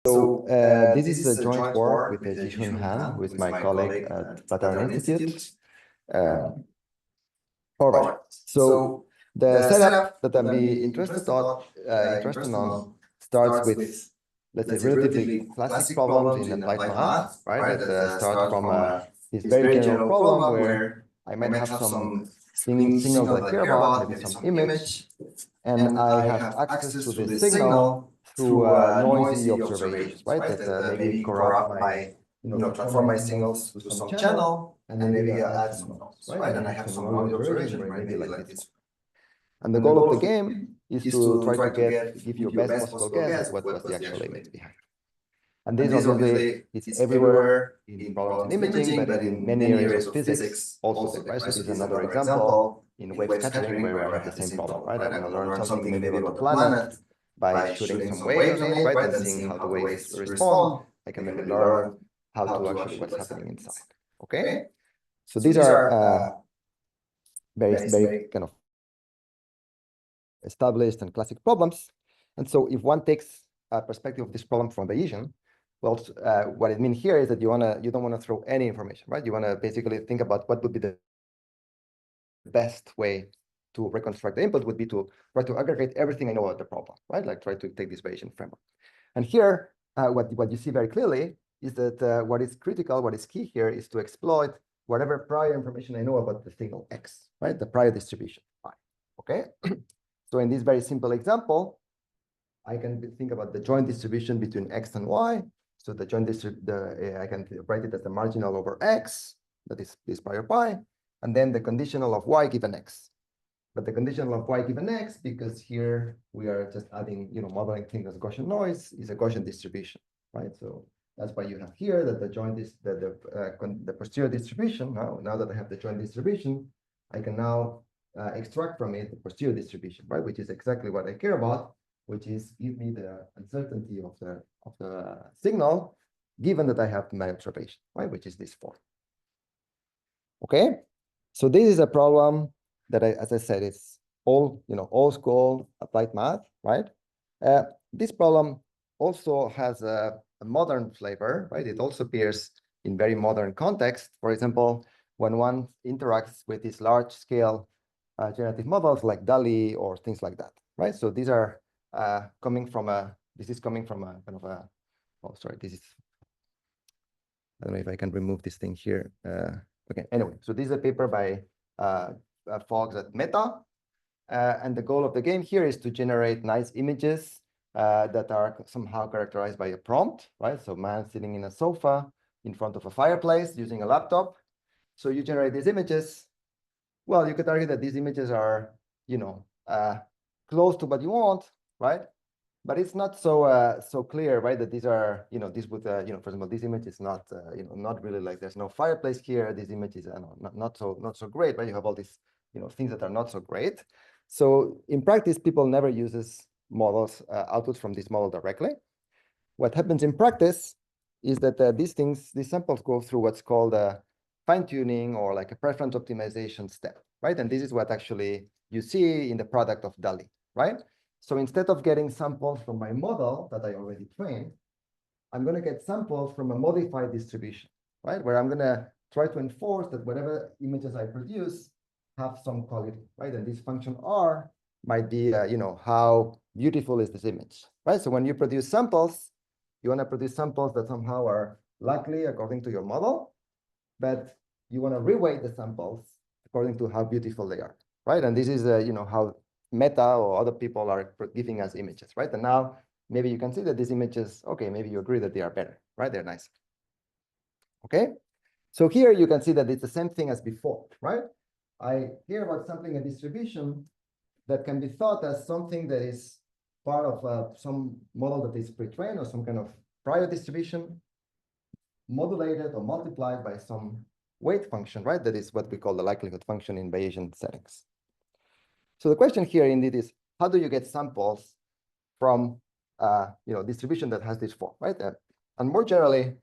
So this is a joint work with Jishun Han, who is my colleague at Pattern Institute. All right. So the setup that I'm interested on starts with, let's say, relatively classic problems in applied math, right? That start from this very general problem where I might have some signal that I care about, maybe some image, and I have access to this signal through noisy observations, right? That maybe corrupt my, transform my signals to some channel, and maybe add some noise, right? And I have some noisy observation, right? Maybe like this. And the goal of the game is to try to give you a best possible guess at what was the actual image behind. And this obviously is everywhere in problems in imaging, but in many areas of physics also there, right? So this is another example in wave scattering where I have the same problem, right? I want to learn something maybe about the planet by shooting some waves on it, right? And seeing how the waves respond. I can maybe learn how to actually what's happening inside, okay? So these are very kind of established and classic problems. And so if one takes a perspective of this problem from Bayesian, well, what it means here is that you don't want to throw any information, right? You want to basically think about what would be the best way to reconstruct the input would be to try to aggregate everything I know about the problem, right? Like try to take this Bayesian framework. And here, what you see very clearly is that what is critical, what is key here is to exploit whatever prior information I know about the signal X, right? The prior distribution, I, okay? So in this very simple example, I can think about the joint distribution between X and Y. So the joint I can write it as the marginal over X, that is this prior pi, and then the conditional of Y given X. But the conditional of Y given X, because here we are just adding, modeling things as Gaussian noise, is a Gaussian distribution, right? So that's why you have here that the joint is the posterior distribution. Now that I have the joint distribution, I can now extract from it the posterior distribution, right? Which is exactly what I care about, which is give me the uncertainty of the signal, given that I have my observation, right? Which is this form. Okay, so this is a problem that as I said, it's old school applied math, right? This problem also has a modern flavor, right? It also appears in very modern context. For example, when one interacts with these large scale generative models like DALL-E or things like that, right? So these are coming from a kind of a, oh, sorry, this is, I don't know if I can remove this thing here. Okay, anyway, so this is a paper by Fox at Meta. And the goal of the game here is to generate nice images that are somehow characterized by a prompt, right? So man sitting in a sofa in front of a fireplace using a laptop. So you generate these images. Well, you could argue that these images are, close to what you want, right? But it's not so clear, right? That these are, this would, for example, this image is not, not really like there's no fireplace here. This image is not so great, right? You have all these, things that are not so great. So in practice, people never uses models, outputs from this model directly. What happens in practice is that these samples go through what's called a fine-tuning or like a preference optimization step, right? And this is what actually you see in the product of DALL-E, right? So instead of getting samples from my model that I already trained, I'm going to get samples from a modified distribution, right? Where I'm going to try to enforce that whatever images I produce have some quality, right? And this function R might be, how beautiful is this image, right? So when you produce samples, you want to produce samples that somehow are likely according to your model, but you want to reweight the samples according to how beautiful they are, right? And this is, how Meta or other people are giving us images, right? And now maybe you can see that these images, okay, maybe you agree that they are better, right? They're nice. Okay, so here you can see that it's the same thing as before, right? I hear about sampling a distribution that can be thought as something that is part of some model that is pre-trained or some kind of prior distribution modulated or multiplied by some weight function, right? That is what we call the likelihood function in Bayesian settings. So the question here indeed is, how do you get samples from distribution that has this form, right? And more generally,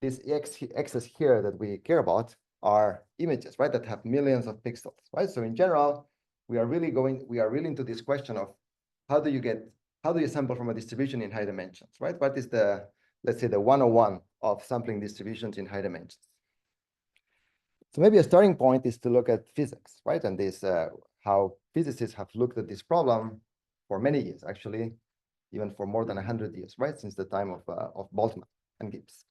these x's here that we care about are images, right? That have millions of pixels, right? So in general, we are really into this question of how do you sample from a distribution in high dimensions, right? What is the let's say, the 101 of sampling distributions in high dimensions. So maybe a starting point is to look at physics, right? And this, how physicists have looked at this problem for many years, actually, even for more than 100 years, right? Since the time of Boltzmann and Gibbs.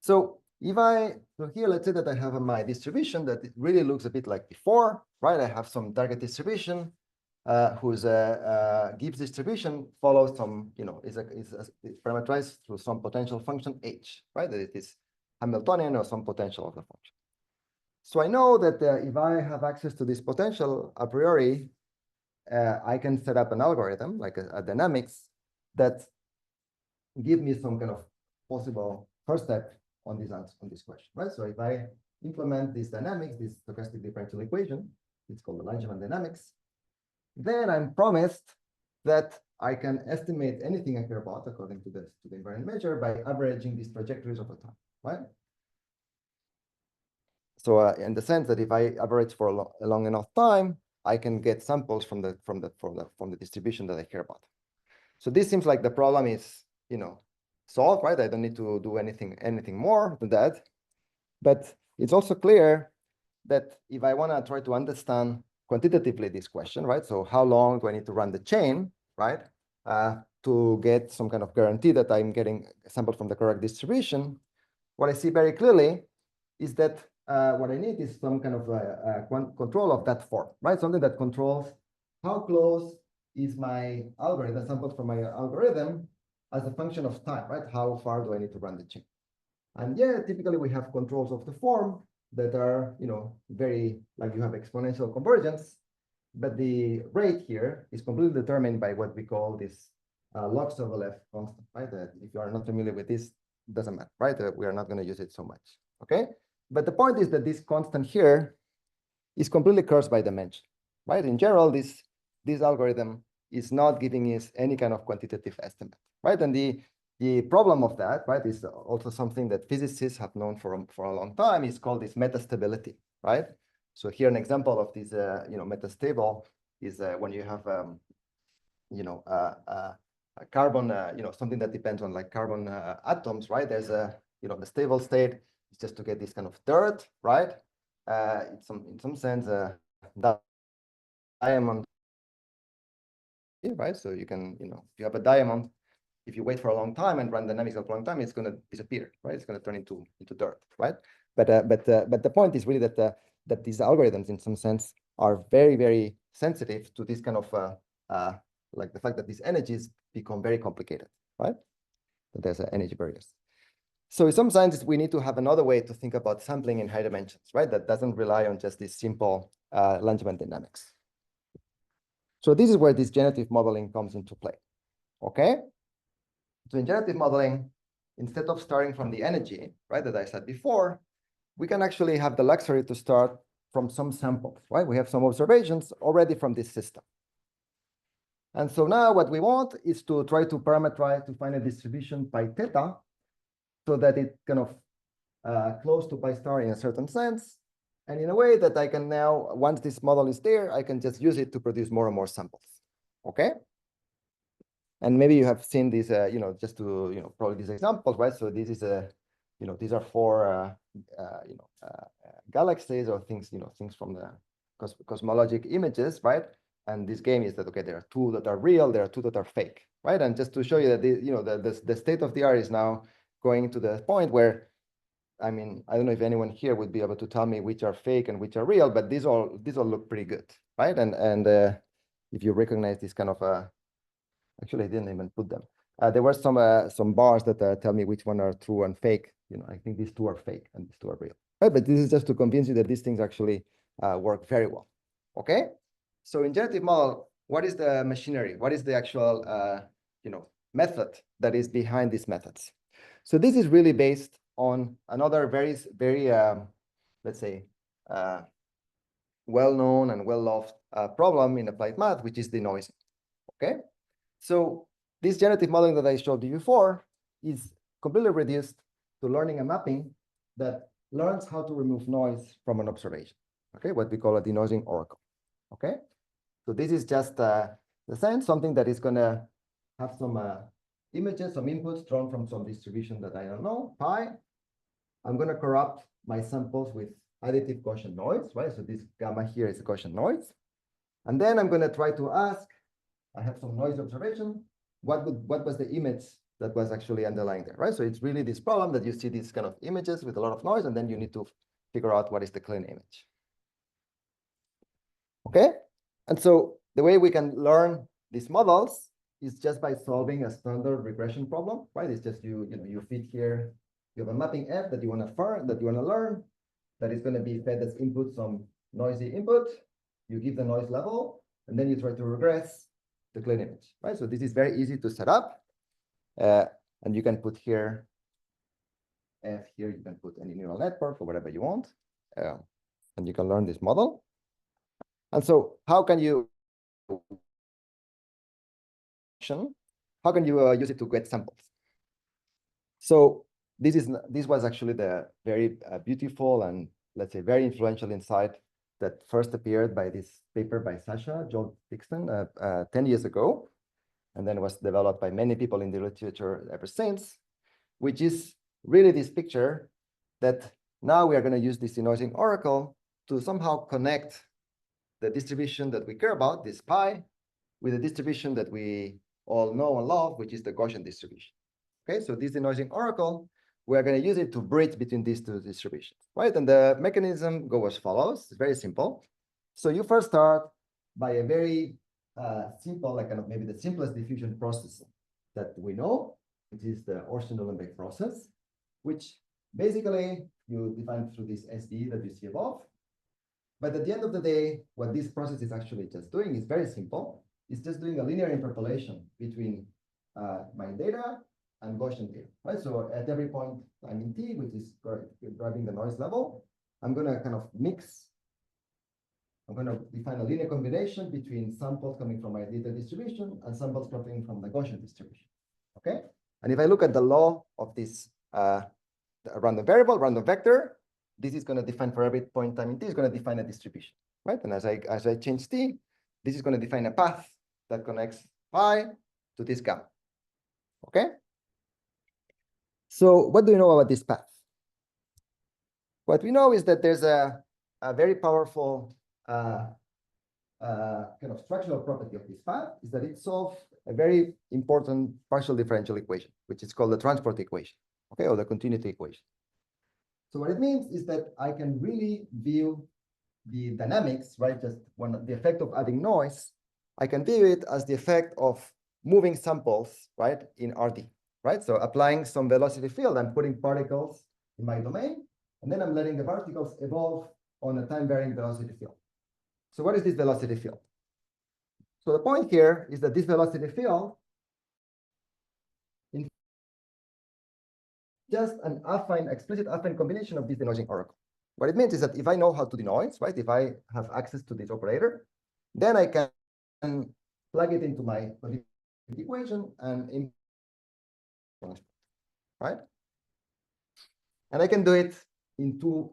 So so here, let's say that I have my distribution that it really looks a bit like before, right? I have some target distribution whose Gibbs distribution follows some, is parameterized through some potential function h, right? That it is Hamiltonian or some potential of the function. So I know that if I have access to this potential a priori, I can set up an algorithm like a dynamics that give me some kind of possible first step on this question, right? So if I implement this dynamics, this stochastic differential equation, it's called the Langevin dynamics, then I'm promised that I can estimate anything I care about according to the invariant measure by averaging these trajectories over time, right? So in the sense that if I average for a long enough time, I can get samples from the distribution that I care about. So this seems like the problem is, solved, right? I don't need to do anything more than that. But it's also clear that if I want to try to understand quantitatively this question, right? So how long do I need to run the chain, right? To get some kind of guarantee that I'm getting a sample from the correct distribution, what I see very clearly is that what I need is some kind of control of that form, right? Something that controls how close is my algorithm, sample from my algorithm as a function of time, right? How far do I need to run the chain? And yeah, typically we have controls of the form that are, very, like you have exponential convergence, but the rate here is completely determined by what we call this log Sobolev constant, right? If you are not familiar with this, doesn't matter, right? We are not going to use it so much, okay? But the point is that this constant here is completely cursed by dimension, right? In general, this algorithm is not giving us any kind of quantitative estimate, right? And the problem of that, right, is also something that physicists have known for a long time. Is called this metastability, right? So here an example of this, metastable is when you have, a carbon, something that depends on like carbon atoms, right? There's the stable state is just to get this kind of dirt, right? It's in some sense that diamond, right? So you can, if you have a diamond, if you wait for a long time and run dynamics for a long time, it's going to disappear, right? It's going to turn into dirt, right? But the point is really that that these algorithms, in some sense, are very, very sensitive to this kind of like the fact that these energies become very complicated, right? That there's energy barriers. So in some sense, we need to have another way to think about sampling in high dimensions, right? That doesn't rely on just this simple Langevin dynamics. So this is where this generative modeling comes into play, okay? So in generative modeling, instead of starting from the energy, right, that I said before, we can actually have the luxury to start from some samples, right? We have some observations already from this system. And so now what we want is to try to parameterize to find a distribution pi theta so that it kind of close to pi star in a certain sense. And in a way that I can now, once this model is there, I can just use it to produce more and more samples, okay? And maybe you have seen these, just to, probably these examples, right? So this is these are four, galaxies or things, things from the cosmologic images, right? And this game is that, okay, there are two that are real, there are two that are fake, right? And just to show you that, the state of the art is now going to the point where, I mean, I don't know if anyone here would be able to tell me which are fake and which are real, but these all look pretty good, right? And if you recognize this kind of actually, I didn't even put them. There were some bars that tell me which one are true and fake. I think these two are fake and these two are real. Right, but this is just to convince you that these things actually work very well. Okay, so in generative model, what is the machinery? What is the actual method that is behind these methods? So this is really based on another very let's say well-known and well-loved problem in applied math, which is denoising. Okay. So this generative modeling that I showed you before is completely reduced to learning a mapping that learns how to remove noise from an observation, okay, what we call a denoising oracle, okay? So this is just, the sense, something that is going to have some images, some inputs drawn from some distribution that I don't know, pi. I'm going to corrupt my samples with additive Gaussian noise, right? So this gamma here is a Gaussian noise. And then I'm going to try to ask, I have some noise observation, what was the image that was actually underlying there, right? So it's really this problem that you see these kind of images with a lot of noise, and then you need to figure out what is the clean image. Okay? And so the way we can learn these models is just by solving a standard regression problem, right? It's just you feed here, you have a mapping F that you want to learn, that is going to be fed as input some noisy input. You give the noise level, and then you try to regress the clean image, right? So this is very easy to set up. And you can put here, F here, you can put any neural network or whatever you want. And you can learn this model. And so how can you use it to get samples? So this was actually the very beautiful and, let's say, very influential insight that first appeared by this paper by Sasha, Joan Bruna, 10 years ago, and then was developed by many people in the literature ever since, which is really this picture that now we are going to use this denoising oracle to somehow connect the distribution that we care about, this pi, with the distribution that we all know and love, which is the Gaussian distribution. Okay, so this denoising oracle, we are going to use it to bridge between these two distributions, right? And the mechanism goes as follows. It's very simple. So you first start by a very simple, like kind of maybe the simplest diffusion process that we know, which is the Orson-Uhlenbeck process, which basically you define through this SD that you see above. But at the end of the day, what this process is actually just doing is very simple. It's just doing a linear interpolation between my data and Gaussian data, right? So at every point time in t, which is driving the noise level, I'm going to kind of I'm going to define a linear combination between samples coming from my data distribution and samples coming from the Gaussian distribution, okay? And if I look at the law of this random variable, random vector, this is going to define for every point time in t, is going to define a distribution, right? And as I change t, this is going to define a path that connects pi to this gamma, okay? So what do you know about this path? What we know is that there's a very powerful kind of structural property of this path, is that it solves a very important partial differential equation, which is called the transport equation, okay, or the continuity equation. So what it means is that I can really view the dynamics, right? Just the effect of adding noise, I can view it as the effect of moving samples, right, in RD, right? So applying some velocity field, I'm putting particles in my domain, and then I'm letting the particles evolve on a time-varying velocity field. So what is this velocity field? So the point here is that this velocity field is just an affine, explicit affine combination of this denoising oracle. What it means is that if I know how to denoise, right, if I have access to this operator, then I can plug it into my equation and right? And I can do it in two,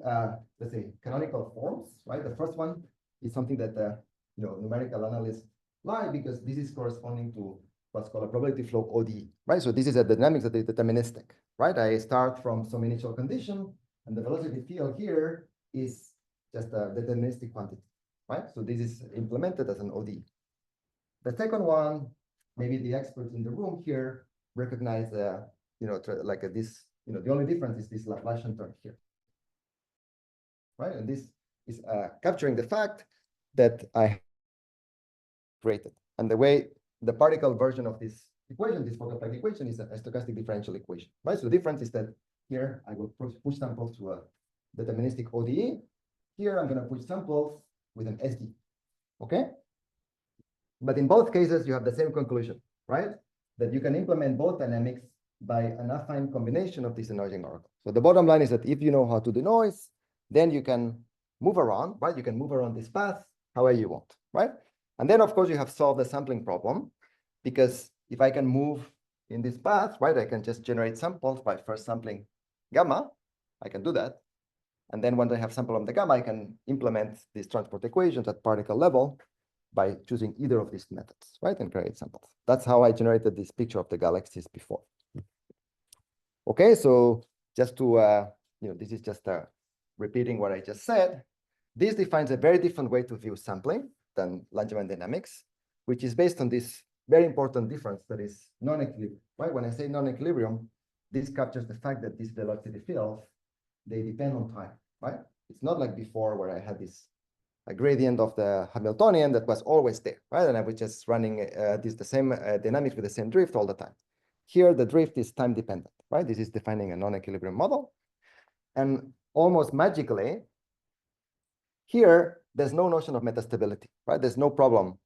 let's say, canonical forms, right? The first one is something that numerical analysts like, because this is corresponding to what's called a probability flow ODE, right? So this is a dynamics that is deterministic, right? I start from some initial condition, and the velocity field here is just a deterministic quantity, right? So this is implemented as an ODE. The second one, maybe the experts in the room here recognize, the only difference is this Laplacian term here, right? And this is capturing the fact that I created. And the way the particle version of this equation, this focal plane equation, is a stochastic differential equation, right? So the difference is that here I will push samples to a deterministic ODE. Here I'm going to push samples with an SD, okay? But in both cases, you have the same conclusion, right? That you can implement both dynamics by an affine combination of this denoising oracle. So the bottom line is that if you know how to denoise, then you can move around, right? You can move around this path however you want, right? And then, of course, you have solved the sampling problem, because if I can move in this path, right, I can just generate samples by first sampling gamma. I can do that. And then once I have sample of the gamma, I can implement these transport equations at particle level. by choosing either of these methods, right, and create samples. That's how I generated this picture of the galaxies before. Okay, so just to, this is just repeating what I just said. This defines a very different way to view sampling than Langevin dynamics, which is based on this very important difference that is non-equilibrium, right? When I say non-equilibrium, this captures the fact that these velocity fields, they depend on time, right? It's not like before where I had this gradient of the Hamiltonian that was always there, right? And I was just running the same dynamics with the same drift all the time. Here, the drift is time dependent, right? This is defining a non-equilibrium model. And almost magically, here, there's no notion of metastability, right? There's no problem.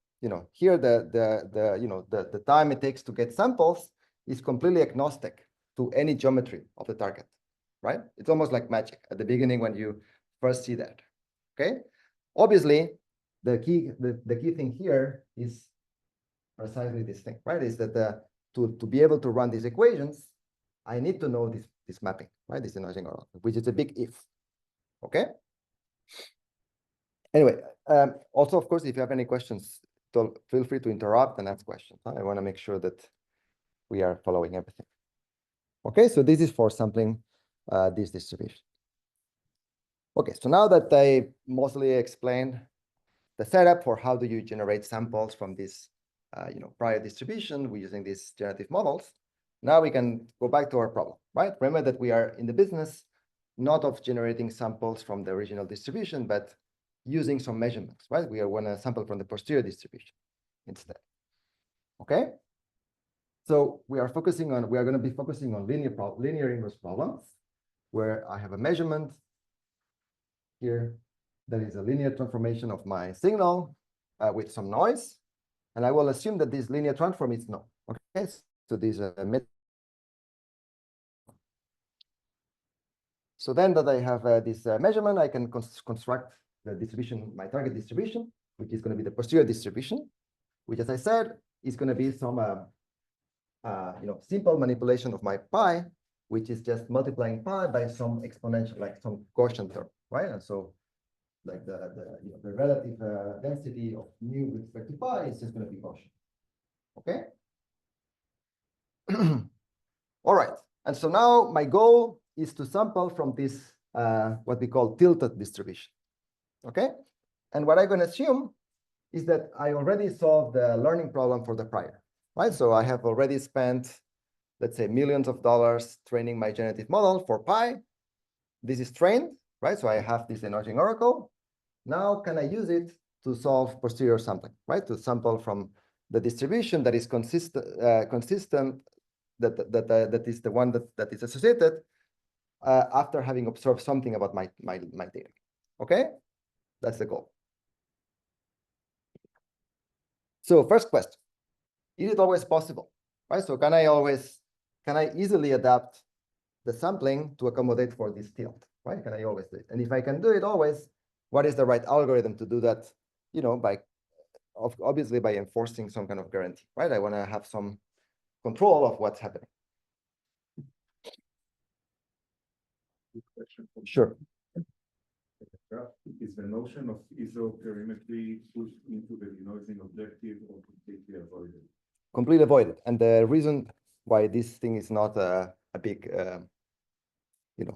Here the time it takes to get samples is completely agnostic to any geometry of the target, right? It's almost like magic at the beginning when you first see that. Okay. Obviously, the key thing here is precisely this thing, right? Is that to be able to run these equations, I need to know this mapping, right? This denoising oracle, which is a big if. Okay. Anyway, also, of course, if you have any questions, feel free to interrupt and ask questions. I want to make sure that we are following everything. Okay, so this is for sampling this distribution. Okay, so now that I mostly explained the setup for how do you generate samples from this prior distribution, we're using these generative models. Now we can go back to our problem, right? Remember that we are in the business not of generating samples from the original distribution, but using some measurements, right? We want to sample from the posterior distribution instead. Okay. So we are going to be focusing on linear inverse problems, where I have a measurement here that is a linear transformation of my signal with some noise, and I will assume that this linear transform is no. Okay, so this so then that I have this measurement, I can construct the distribution, my target distribution, which is going to be the posterior distribution, which, as I said, is going to be some simple manipulation of my pi, which is just multiplying pi by some exponential, like some Gaussian term, right? And so, like the relative density of mu with respect to pi is just going to be Gaussian. Okay. All right. And so now my goal is to sample from this what we call tilted distribution. Okay. And what I'm going to assume is that I already solved the learning problem for the prior, right? So I have already spent, let's say, millions of dollars training my generative model for pi. This is trained, right? So I have this denoising oracle. Now, can I use it to solve posterior sampling, right? To sample from the distribution that is consistent, that is the one that is associated after having observed something about my data. Okay, that's the goal. So first question, is it always possible, right? So can I easily adapt the sampling to accommodate for this tilt, right? Can I always do it? And if I can do it always, what is the right algorithm to do that? Obviously by enforcing some kind of guarantee, right? I want to have some control of what's happening. Sure. Is the notion of isoperimetric pushed into the denoising objective or completely avoided? Completely avoided. And the reason why this thing is not a big,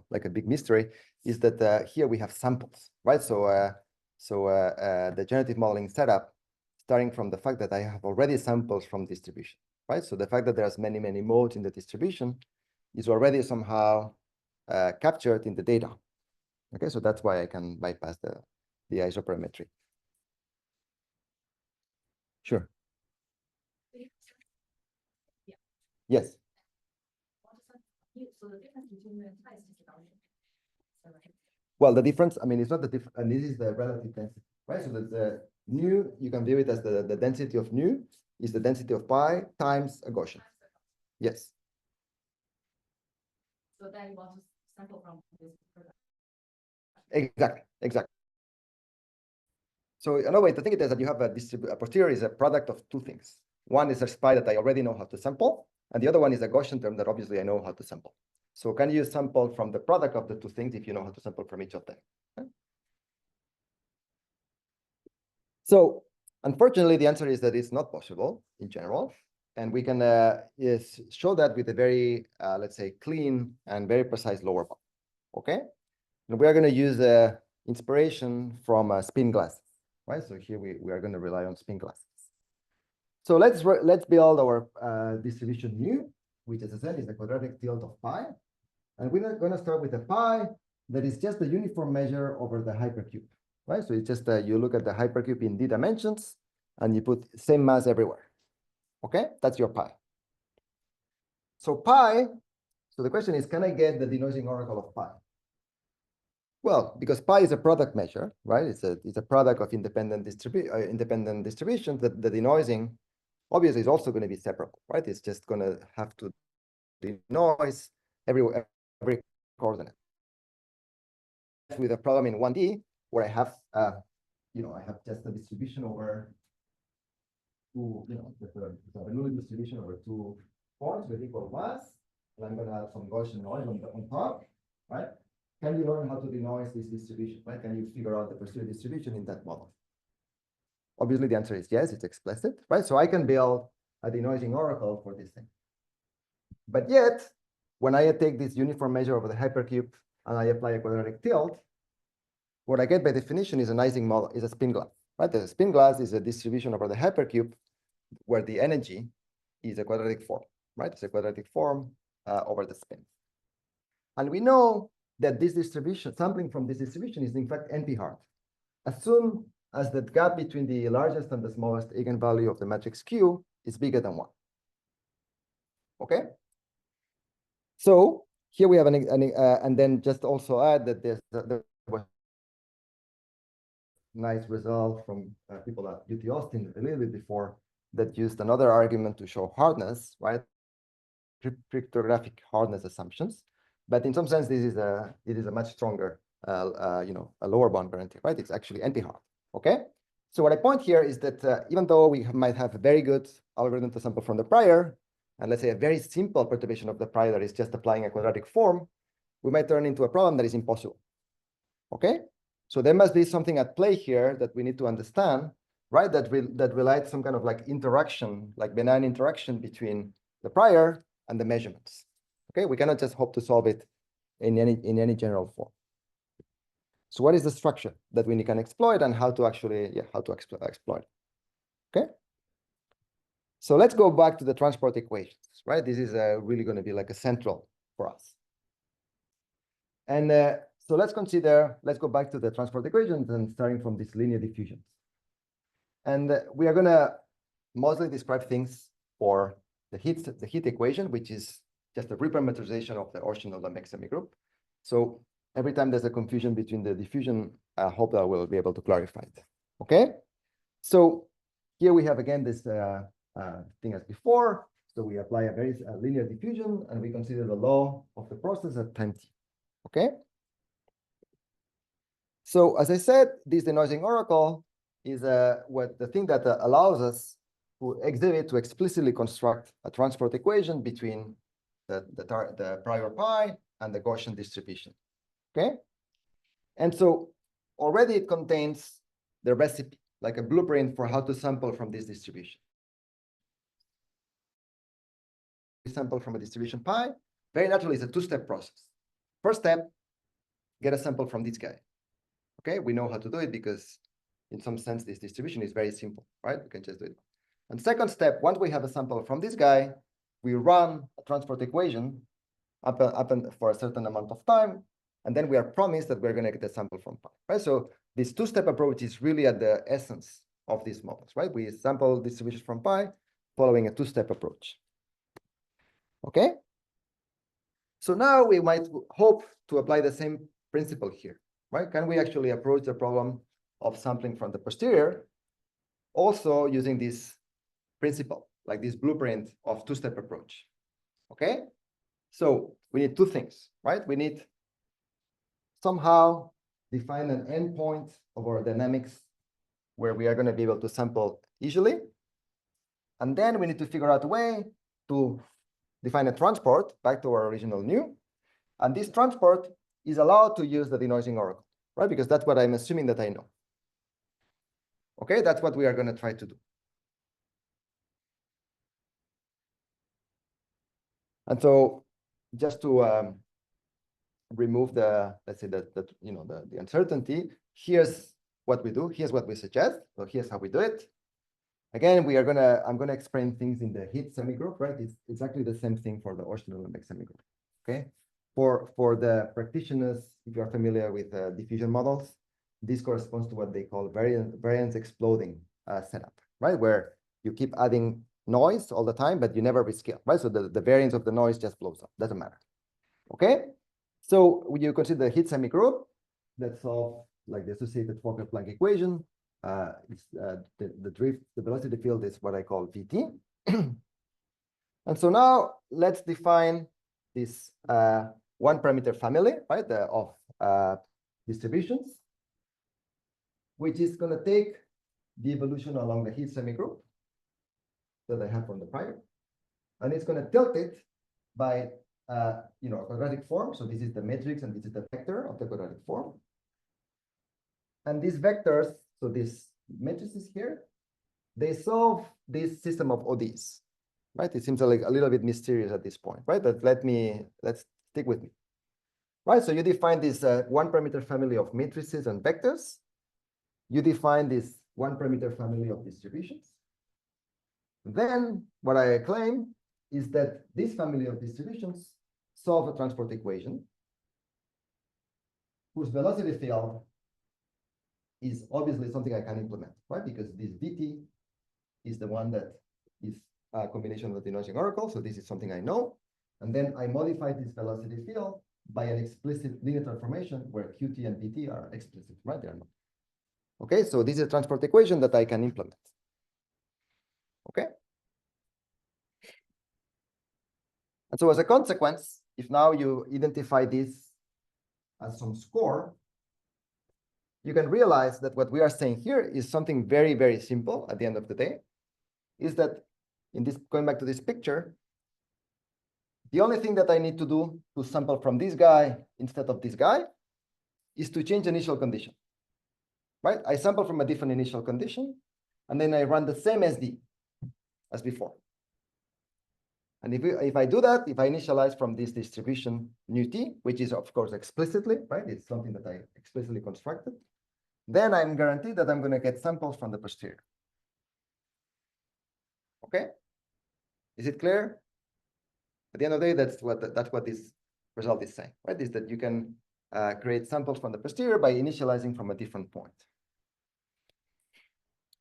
like a big mystery, is that here we have samples, right? So, the generative modeling setup, starting from the fact that I have already samples from distribution, right? So the fact that there's many modes in the distribution is already somehow captured in the data. Okay, so that's why I can bypass the isoperimetric. Sure. Yeah. Yes. So the difference between the types is Gaussian. Well, the difference, I mean, it's not the difference, and this is the relative density, right? So that the nu, you can view it as the density of nu is the density of pi times a Gaussian. Yes. So then you want to sample from this product. Exactly. So in a way, the thing is that you have a posterior is a product of two things. One is a pi that I already know how to sample, and the other one is a Gaussian term that obviously I know how to sample. So can you sample from the product of the two things if you know how to sample from each of them? Okay. So Unfortunately, the answer is that it's not possible in general. And we can show that with a very, let's say, clean and very precise lower bound. Okay? And we are going to use inspiration from spin glasses, right? So here we are going to rely on spin glasses. So let's build our distribution mu, which, as I said, is the quadratic tilt of pi. And we're going to start with a pi that is just a uniform measure over the hypercube, right? So it's just you look at the hypercube in d dimensions, and you put same mass everywhere. Okay, that's your pi. So pi. So the question is, can I get the denoising oracle of pi? Well, because pi is a product measure, right? It's a product of independent distributions. The denoising obviously is also going to be separable, right? It's just going to have to denoise every coordinate. With a problem in 1D where I have, I have just a distribution over two, the Bernoulli distribution over two points with equal mass, and I'm going to have some Gaussian noise on top, right? Can you learn how to denoise this distribution, right? Can you figure out the posterior distribution in that model? Obviously, the answer is yes, it's explicit, right? So I can build a denoising oracle for this thing. But yet, when I take this uniform measure over the hypercube and I apply a quadratic tilt, what I get by definition is an Ising model, is a spin glass, right? The spin glass is a distribution over the hypercube where the energy is a quadratic form, right? It's a quadratic form over the spin. And we know that this distribution, sampling from this distribution is in fact NP-hard. As soon as the gap between the largest and the smallest eigenvalue of the matrix Q is bigger than 1. Okay? So here we have and then just also add that there was nice result from people at UT Austin a little bit before that used another argument to show hardness, right? Cryptographic hardness assumptions. But in some sense, it is a much stronger, a lower bound guarantee, right? It's actually NP-hard. Okay. So what I point here is that even though we might have a very good algorithm to sample from the prior, and let's say a very simple perturbation of the prior that is just applying a quadratic form, we might turn into a problem that is impossible. Okay. So there must be something at play here that we need to understand, right? That relates some kind of like interaction, like benign interaction between the prior and the measurements. Okay, we cannot just hope to solve it in any general form. So what is the structure that we can exploit and how to actually, exploit? Okay. So let's go back to the transport equations, right? This is really going to be like a central for us. And so let's go back to the transport equations and starting from these linear diffusions. And we are going to mostly describe things for the heat equation, which is just a reparameterization of the Orshino-Lamec semigroup. So every time there's a confusion between the diffusion, I hope that we'll be able to clarify it. Okay. So here we have again this thing as before. So we apply a very linear diffusion and we consider the law of the process at time t. Okay. So as I said, this denoising oracle is the thing that allows us to explicitly construct a transport equation between the prior pi and the Gaussian distribution. Okay. And so already it contains the recipe, like a blueprint for how to sample from this distribution. We sample from a distribution pi. Very naturally, it's a two-step process. First step, get a sample from this guy. Okay, we know how to do it because in some sense, this distribution is very simple, right? We can just do it. And second step, once we have a sample from this guy, we run a transport equation up and for a certain amount of time, and then we are promised that we're going to get a sample from pi, right? So this two-step approach is really at the essence of these models, right? We sample distribution from pi following a two-step approach. Okay? So now we might hope to apply the same principle here, right? Can we actually approach the problem of sampling from the posterior also using this principle, like this blueprint of two-step approach? Okay? So we need two things, right? We need somehow define an endpoint of our dynamics where we are going to be able to sample easily. And then we need to figure out a way to define a transport back to our original nu. And this transport is allowed to use the denoising oracle, right? Because that's what I'm assuming that I know. Okay, that's what we are going to try to do. And so just to remove the, let's say the uncertainty, here's what we do, here's what we suggest. So here's how we do it. Again, I'm gonna explain things in the heat semigroup, right? It's exactly the same thing for the Orson-Uhlenbeck semigroup. Okay. For the practitioners, if you are familiar with diffusion models, this corresponds to what they call variance exploding setup, right? Where you keep adding noise all the time, but you never rescale, right? So the variance of the noise just blows up, doesn't matter. Okay. So when you consider the heat semigroup, that's all like the associated Fokker-Planck equation. The velocity field is what I call VT. And so now let's define this one parameter family, right, of distributions, which is going to take the evolution along the heat semigroup that I have from the prior, and it's going to tilt it by a quadratic form. So this is the matrix, and this is the vector of the quadratic form. And these vectors, so these matrices here, they solve this system of ODs, right? It seems like a little bit mysterious at this point, right? But let's stick with me, right? So you define this one parameter family of matrices and vectors. You define this one parameter family of distributions. Then what I claim is that this family of distributions solve a transport equation whose velocity field is obviously something I can implement, right? Because this VT is the one that is a combination of the denoising oracle. So this is something I know. And then I modify this velocity field by an explicit linear transformation where QT and VT are explicit, right? They are not. Okay, so this is a transport equation that I can implement. Okay. And so as a consequence, if now you identify this as some score, you can realize that what we are saying here is something very, very simple at the end of the day, is that in this, going back to this picture, the only thing that I need to do to sample from this guy instead of this guy is to change the initial condition, right? I sample from a different initial condition, and then I run the same SD as before. And if I do that, if I initialize from this distribution nu t, which is of course explicitly, right? It's something that I explicitly constructed, then I'm guaranteed that I'm going to get samples from the posterior. Okay? Is it clear? At the end of the day, that's what this result is saying, right? Is that you can create samples from the posterior by initializing from a different point.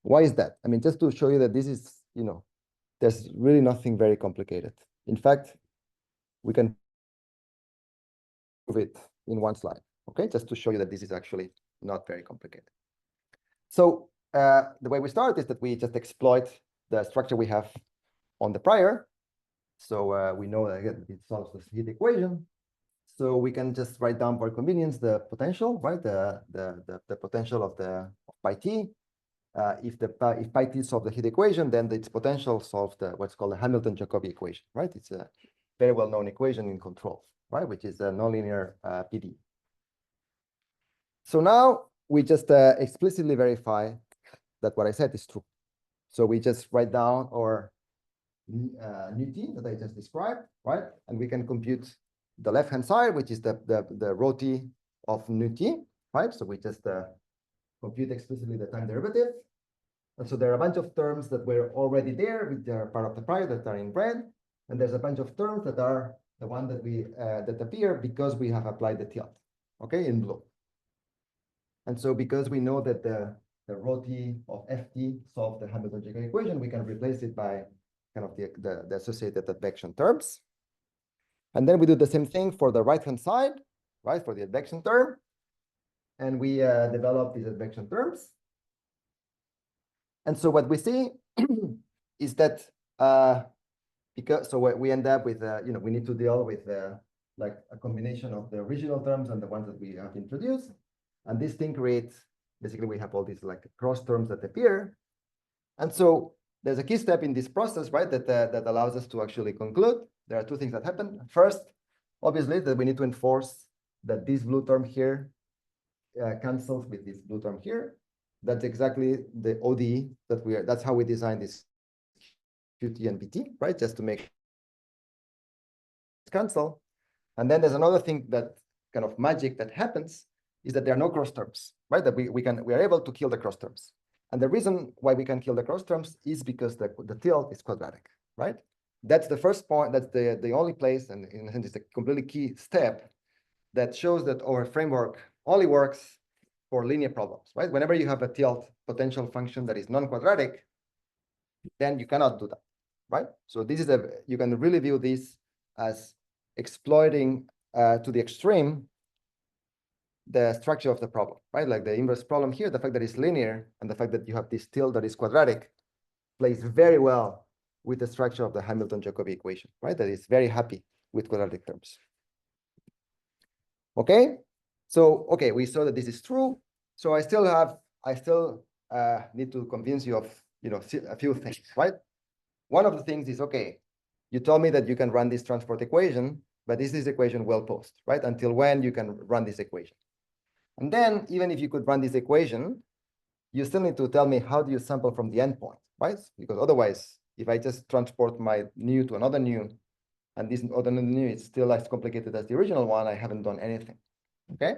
Why is that? I mean, just to show you that this is, there's really nothing very complicated. In fact, we can prove it in one slide, okay? Just to show you that this is actually not very complicated. So the way we start is that we just exploit the structure we have on the prior. So we know that it solves the heat equation. So we can just write down for convenience the potential, right? The potential of pi t. If pi t solves the heat equation, then its potential solves what's called the Hamilton-Jacobi equation, right? It's a very well-known equation in control, right? Which is a nonlinear PD. So now we just explicitly verify that what I said is true. So we just write down our nu t that I just described, right? And we can compute the left-hand side, which is the rho t of nu t, right? So we just compute explicitly the time derivative. And so there are a bunch of terms that were already there, which are part of the prior that are in red. And there's a bunch of terms that are the one that that appear because we have applied the tilt, okay, in blue. And so because we know that the rho t of ft solve the Hamilton-Jacobi equation, we can replace it by kind of the associated advection terms. And then we do the same thing for the right-hand side, right, for the advection term. And we develop these advection terms. And so what we see is that so we end up with, we need to deal with like a combination of the original terms and the ones that we have introduced. And this thing creates, basically we have all these like cross terms that appear. And so there's a key step in this process, right, that allows us to actually conclude. There are two things that happen. First, obviously, that we need to enforce that this blue term here cancels with this blue term here. That's exactly the ODE that that's how we designed this QT and BT, right? Just to make cancel. And then there's another thing that kind of magic that happens is that there are no cross terms, right? That we are able to kill the cross terms. And the reason why we can kill the cross terms is because the tilt is quadratic, right? That's the first point. That's the only place, and in a sense, it's a completely key step that shows that our framework only works for linear problems, right? Whenever you have a tilt potential function that is non-quadratic, then you cannot do that, right? So this is you can really view this as exploiting to the extreme the structure of the problem, right? Like the inverse problem here, the fact that it's linear and the fact that you have this tilt that is quadratic plays very well with the structure of the Hamilton-Jacobi equation, right? That is very happy with quadratic terms. Okay, so okay, we saw that this is true. So I still need to convince you of a few things, right? One of the things is, okay, you told me that you can run this transport equation, but is this equation well posed, right? Until when you can run this equation? And then even if you could run this equation, you still need to tell me how do you sample from the endpoint, right? Because otherwise, if I just transport my nu to another nu, and this other nu is still as complicated as the original one, I haven't done anything, okay?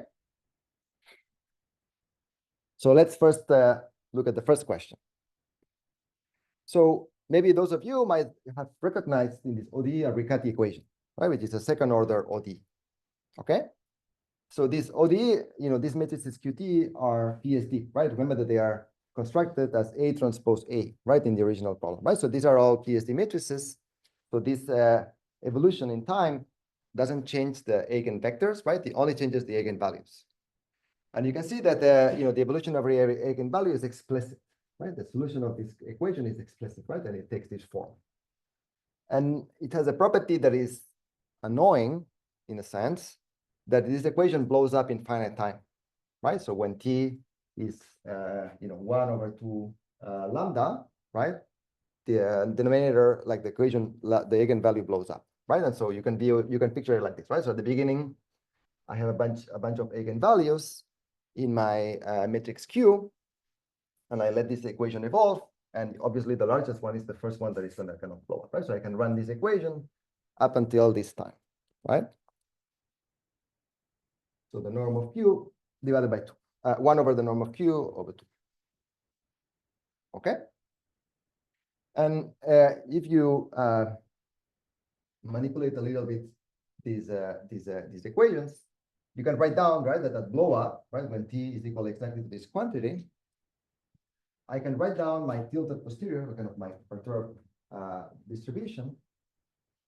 So let's first look at the first question. So maybe those of you might have recognized in this ODE a Riccati equation, right? Which is a second order ODE, okay? So this ODE, these matrices QT are PSD, right? Remember that they are constructed as A transpose A, right? In the original problem, right? So these are all PSD matrices. So this evolution in time doesn't change the eigenvectors, right? It only changes the eigenvalues. And you can see that the evolution of every eigenvalue is explicit, right? The solution of this equation is explicit, right? And it takes this form. And it has a property that is annoying in a sense, that this equation blows up in finite time, right? So when t is 1/2 lambda, right? The denominator, like the equation, the eigenvalue blows up, right? And so you can picture it like this, right? So at the beginning, I have a bunch of eigenvalues in my matrix Q, and I let this equation evolve. And obviously, the largest one is the first one that is going to kind of blow up, right? So I can run this equation up until this time, right? So the norm of Q divided by 2, 1 over the norm of Q over 2. Okay. And if you manipulate a little bit these equations, you can write down, right, that blow up, right, when t is equal exactly to this quantity, I can write down my tilted posterior, kind of my perturbed distribution,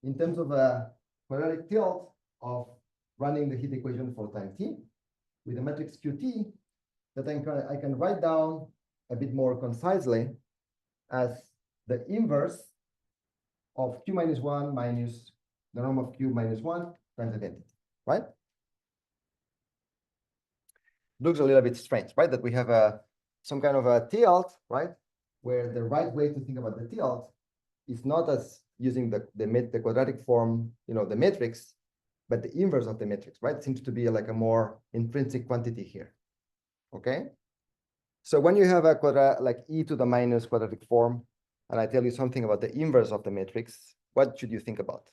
in terms of a quadratic tilt of running the heat equation for time t with a matrix Qt that I can write down a bit more concisely as the inverse of Q minus 1 minus the norm of Q minus 1 times identity, right? Looks a little bit strange, right? That we have some kind of a tilt, right? Where the right way to think about the tilt is not as using the quadratic form, the matrix, but the inverse of the matrix, right? It seems to be like a more intrinsic quantity here, okay? So when you have a like e to the minus quadratic form, and I tell you something about the inverse of the matrix, what should you think about?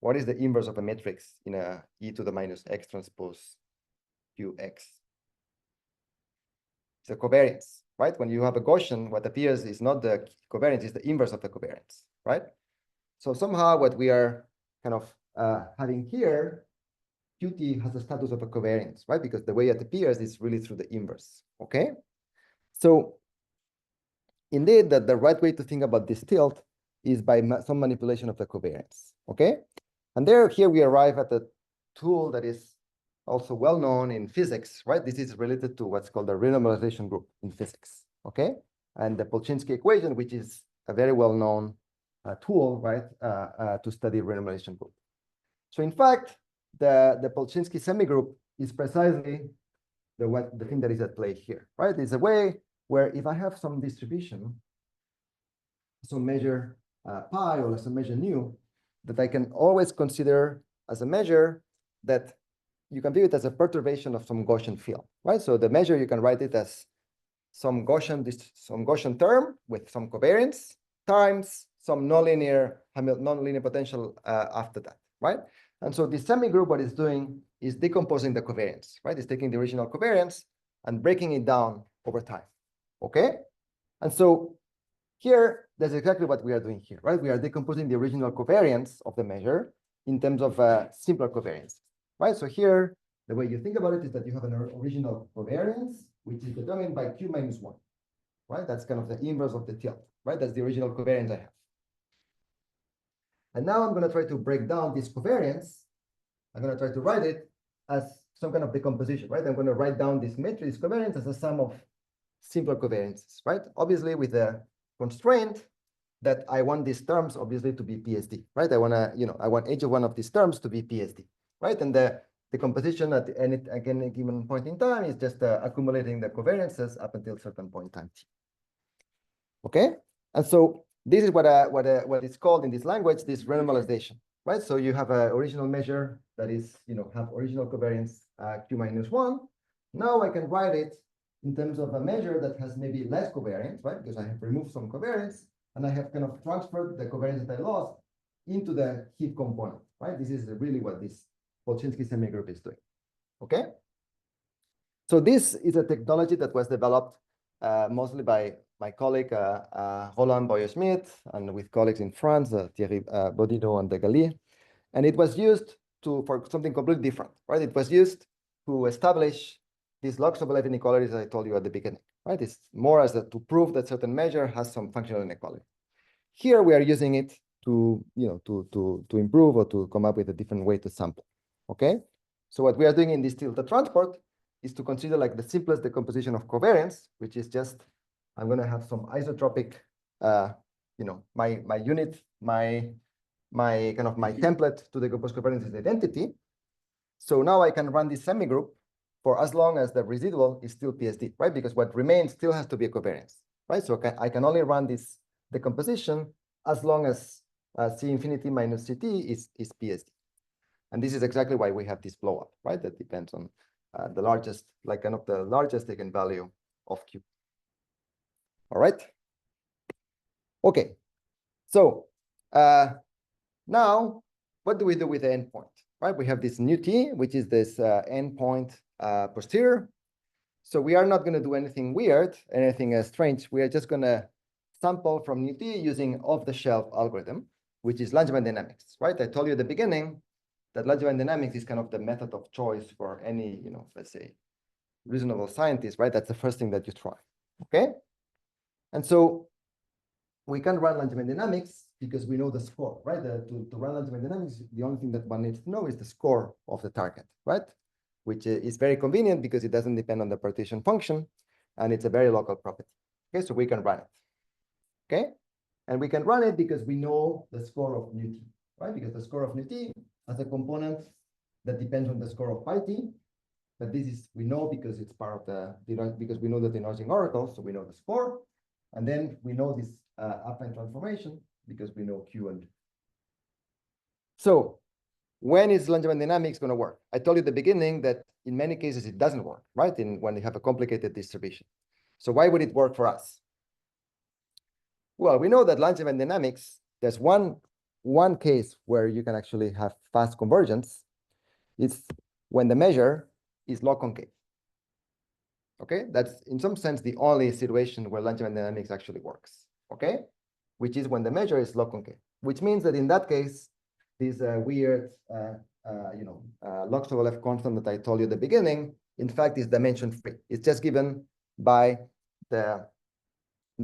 What is the inverse of a matrix in a e to the minus x transpose qx? It's a covariance, right? When you have a Gaussian, what appears is not the covariance, it's the inverse of the covariance, right? So somehow what we are kind of having here, Qt has the status of a covariance, right? Because the way it appears is really through the inverse, okay? So indeed, the right way to think about this tilt is by some manipulation of the covariance, okay? And here we arrive at a tool that is also well known in physics, right? This is related to what's called the renormalization group in physics, okay? And the Polchinski equation, which is a very well known tool, right, to study renormalization group. So in fact, the Polchinski semigroup is precisely the thing that is at play here, right? It's a way where if I have some distribution, some measure pi or some measure nu, that I can always consider as a measure that you can view it as a perturbation of some Gaussian field, right? So the measure, you can write it as some Gaussian term with some covariance times some nonlinear potential after that, right? And so this semigroup, what it's doing is decomposing the covariance, right? It's taking the original covariance and breaking it down over time, okay? And so here, that's exactly what we are doing here, right? We are decomposing the original covariance of the measure in terms of simpler covariance, right? So here, the way you think about it is that you have an original covariance, which is determined by Q minus 1, right? That's kind of the inverse of the tilt, right? That's the original covariance I have. And now I'm going to try to break down this covariance. I'm going to try to write it as some kind of decomposition, right? I'm going to write down this matrix covariance as a sum of simpler covariances, right? Obviously, with the constraint that I want these terms obviously to be PSD, right? I want to, I want each of one of these terms to be PSD, right? And the composition at any given point in time is just accumulating the covariances up until a certain point in time t. Okay, and so this is what is called in this language this renormalization, right? So you have an original measure that is, have original covariance Q minus 1. Now I can write it in terms of a measure that has maybe less covariance, right? Because I have removed some covariance and I have kind of transferred the covariance that I lost into the heap component, right? This is really what this Polchinski semigroup is doing, okay? So this is a technology that was developed mostly by my colleague, Roland Boyer-Schmidt, and with colleagues in France, Thierry Bodino and Degali. And it was used for something completely different, right? It was used to establish these logs of life inequalities I told you at the beginning, right? It's more as to prove that certain measure has some functional inequality. Here we are using it to, to improve or to come up with a different way to sample, okay? So what we are doing in this tilde transport is to consider like the simplest decomposition of covariance, which is just, I'm going to have some isotropic, my unit, my template to decompose covariance is identity. So now I can run this semigroup for as long as the residual is still PSD, right? Because what remains still has to be a covariance, right? So I can only run this decomposition as long as C infinity minus CT is PSD. And this is exactly why we have this blow up, right? That depends on the largest, like kind of the largest eigenvalue of Q. All right. Okay. So now what do we do with the endpoint, right? We have this nu t, which is this endpoint posterior. So we are not going to do anything weird, anything strange. We are just going to sample from nu t using off-the-shelf algorithm, which is Langevin dynamics, right? I told you at the beginning that Langevin dynamics is kind of the method of choice for any, let's say, reasonable scientist, right? That's the first thing that you try, okay? And so we can run Langevin dynamics because we know the score, right? To run Langevin dynamics, the only thing that one needs to know is the score of the target, right? Which is very convenient because it doesn't depend on the partition function, and it's a very local property. Okay, so we can run it, okay? And we can run it because we know the score of nu t, right? Because the score of nu t has a component that depends on the score of pi t, but this is, we know because it's part of the, because we know the denoising oracle, so we know the score, and then we know this affine transformation because we know Q and U. So when is Langevin dynamics going to work? I told you at the beginning that in many cases it doesn't work, right? When you have a complicated distribution. So why would it work for us? Well, we know that Langevin dynamics, there's one case where you can actually have fast convergence. It's when the measure is log concave. Okay, that's in some sense the only situation where Langevin dynamics actually works. Okay, which is when the measure is log concave, which means that in that case, this weird, log Sobolev constant that I told you at the beginning, in fact, is dimension free. It's just given by the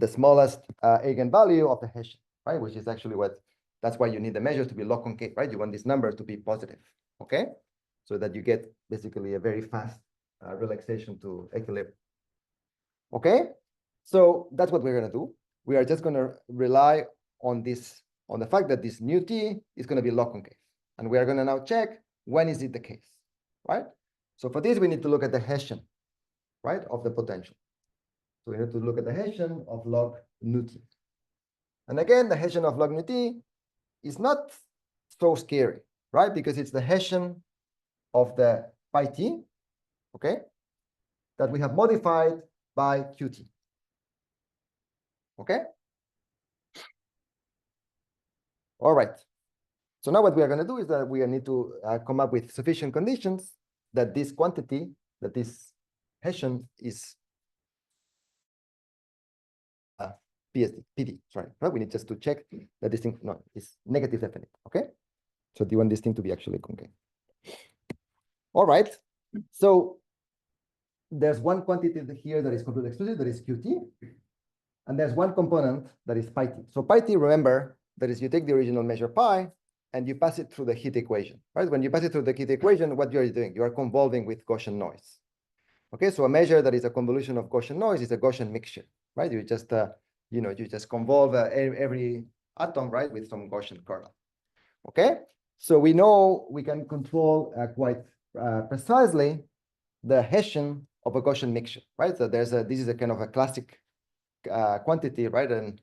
smallest eigenvalue of the Hessian, right? Which is actually that's why you need the measure to be log concave, right? You want this number to be positive, okay? So that you get basically a very fast relaxation to equilibrium. Okay, so that's what we're going to do. We are just going to rely on the fact that this nu t is going to be log concave, and we are going to now check when is it the case, right? So for this we need to look at the Hessian, right, of the potential. So we need to look at the Hessian of log nu t, and again the Hessian of log nu t is not so scary, right? Because it's the Hessian of the pi t, okay, that we have modified by qt. Okay. All right. So now what we are going to do is that we need to come up with sufficient conditions that this quantity, that this Hessian is PD, sorry. Right? We need just to check that this thing is negative definite. Okay. So do you want this thing to be actually concave? All right. So there's one quantity here that is completely exclusive, that is qt. And there's one component that is pi t. So pi t, remember, that is you take the original measure pi and you pass it through the heat equation, right? When you pass it through the heat equation, what you're doing, you are convolving with Gaussian noise. Okay, so a measure that is a convolution of Gaussian noise is a Gaussian mixture, right? You just, you just convolve every atom, right, with some Gaussian kernel. Okay, so we know we can control quite precisely the Hessian of a Gaussian mixture, right? So this is a kind of a classic quantity, right? And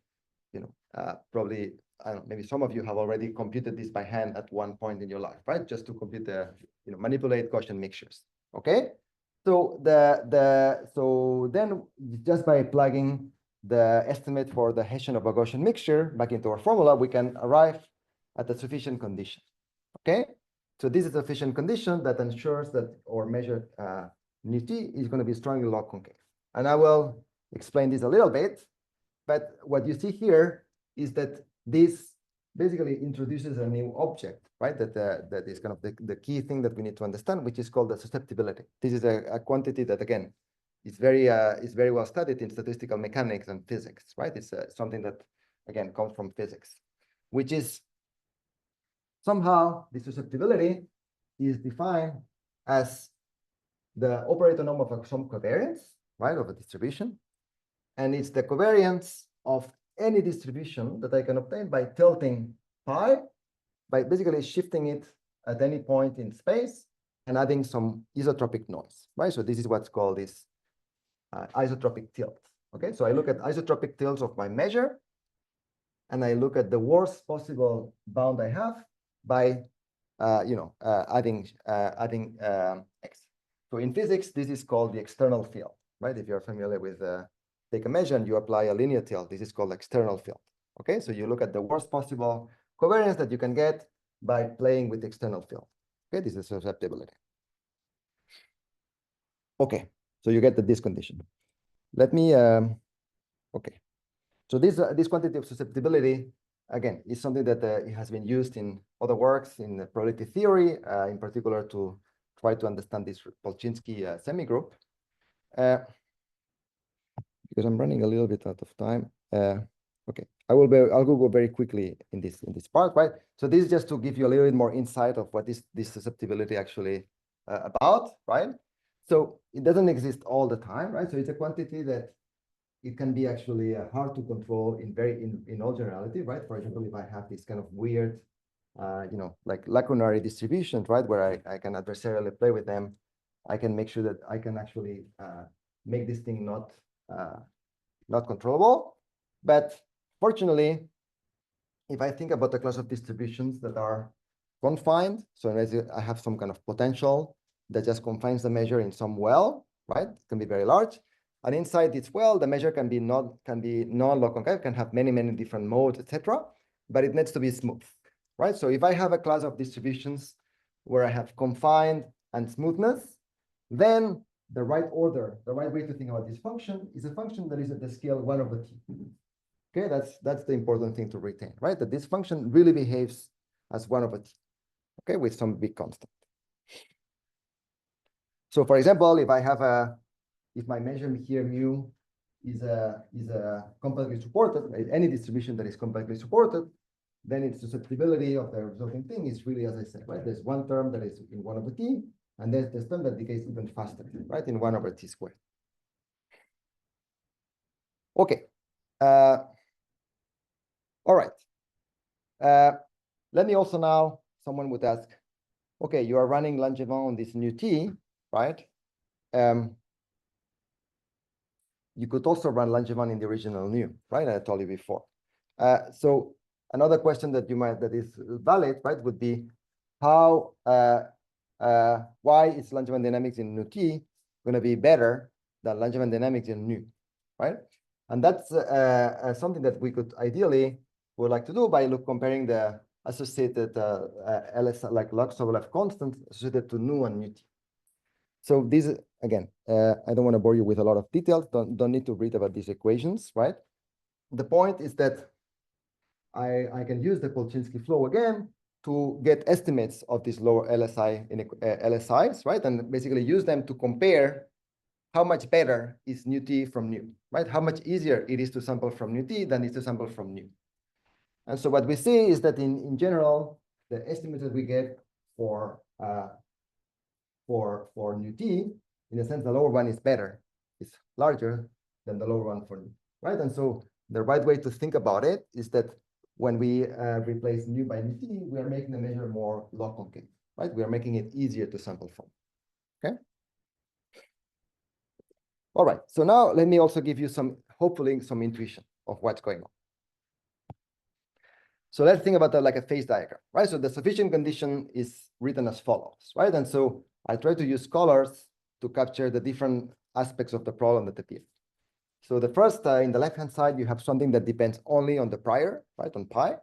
probably I don't know, maybe some of you have already computed this by hand at one point in your life, right? Just to compute the manipulate Gaussian mixtures. Okay, so so then just by plugging the estimate for the Hessian of a Gaussian mixture back into our formula, we can arrive at a sufficient condition. Okay, so this is a sufficient condition that ensures that our measure nu t is going to be strongly log concave, and I will explain this a little bit. But what you see here is that this basically introduces a new object, right? That is kind of the key thing that we need to understand, which is called the susceptibility. This is a quantity that, again, is very well studied in statistical mechanics and physics, right? It's something that, again, comes from physics, which is somehow the susceptibility is defined as the operator norm of some covariance, right, of a distribution. And it's the covariance of any distribution that I can obtain by tilting pi, by basically shifting it at any point in space and adding some isotropic noise, right? So this is what's called this isotropic tilt. Okay, so I look at isotropic tilts of my measure, and I look at the worst possible bound I have by, adding x. So in physics, this is called the external field, right? If you're familiar with take a measure and you apply a linear tilt, this is called external field. Okay, so you look at the worst possible covariance that you can get by playing with the external field. Okay, this is susceptibility. Okay, so you get this condition. Let me, okay. So this quantity of susceptibility, again, is something that it has been used in other works in probability theory, in particular to try to understand this Polchinski semigroup. Because I'm running a little bit out of time. Okay, I'll go very quickly in this part, right? So this is just to give you a little bit more insight of what is this susceptibility actually about, right? So it doesn't exist all the time, right? So it's a quantity that it can be actually hard to control in all generality, right? For example, if I have this kind of weird, like lacunary distributions, right, where I can adversarially play with them, I can make sure that I can actually make this thing not controllable. But fortunately, if I think about the class of distributions that are confined, so I have some kind of potential that just confines the measure in some well, right? It can be very large. And inside this well, the measure can be non-log concave, can have many different modes, etc. But it needs to be smooth, right? So if I have a class of distributions where I have confined and smoothness, then the right order, the right way to think about this function is a function that is at the scale 1/t. Okay, that's the important thing to retain, right? That this function really behaves as 1/t, okay, with some big constant. So for example, if my measurement here mu is compactly supported, any distribution that is compactly supported, then its susceptibility of the resulting thing is really, as I said, right? There's one term that is in 1/t, and there's this term that decays even faster, right? In 1/t squared. Okay. All right. Let me also now, someone would ask, okay, you are running Langevin on this nu t, right? You could also run Langevin in the original nu, right? I told you before. So another question that is valid, right, would be how why is Langevin dynamics in nu t going to be better than Langevin dynamics in nu, right? And that's something that we could ideally would like to do by comparing the associated LS, like log Sobolev constants associated to nu and nu t. So these, again, I don't want to bore you with a lot of details. Don't need to read about these equations, right? The point is that I can use the Kolchinsky flow again to get estimates of these lower LSI in LSIs, right? And basically use them to compare how much better is nu t from nu, right? How much easier it is to sample from nu t than it is to sample from nu. And so what we see is that in general, the estimates that we get for nu t, in a sense, the lower one is better, it's larger than the lower one for nu, right? And so the right way to think about it is that when we replace nu by nu t, we are making the measure more log concave, right? We are making it easier to sample from, okay? All right, so now let me also give you some, hopefully some intuition of what's going on. So let's think about that like a phase diagram, right? So the sufficient condition is written as follows, right? And so I try to use colors to capture the different aspects of the problem that appear. So the first, in the left-hand side, you have something that depends only on the prior, right, on pi.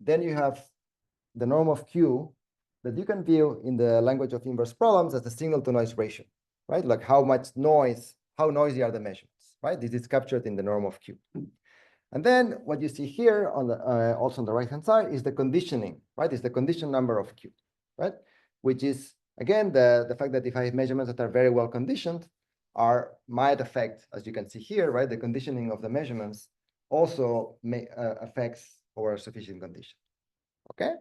Then you have the norm of Q that you can view in the language of inverse problems as the signal-to-noise ratio, right? Like how much noise, how noisy are the measurements, right? This is captured in the norm of Q. And then what you see here on the also on the right-hand side is the conditioning, right? Is the condition number of Q, right? Which is, again, the fact that if I have measurements that are very well conditioned, might affect, as you can see here, right? The conditioning of the measurements also affects our sufficient condition, okay?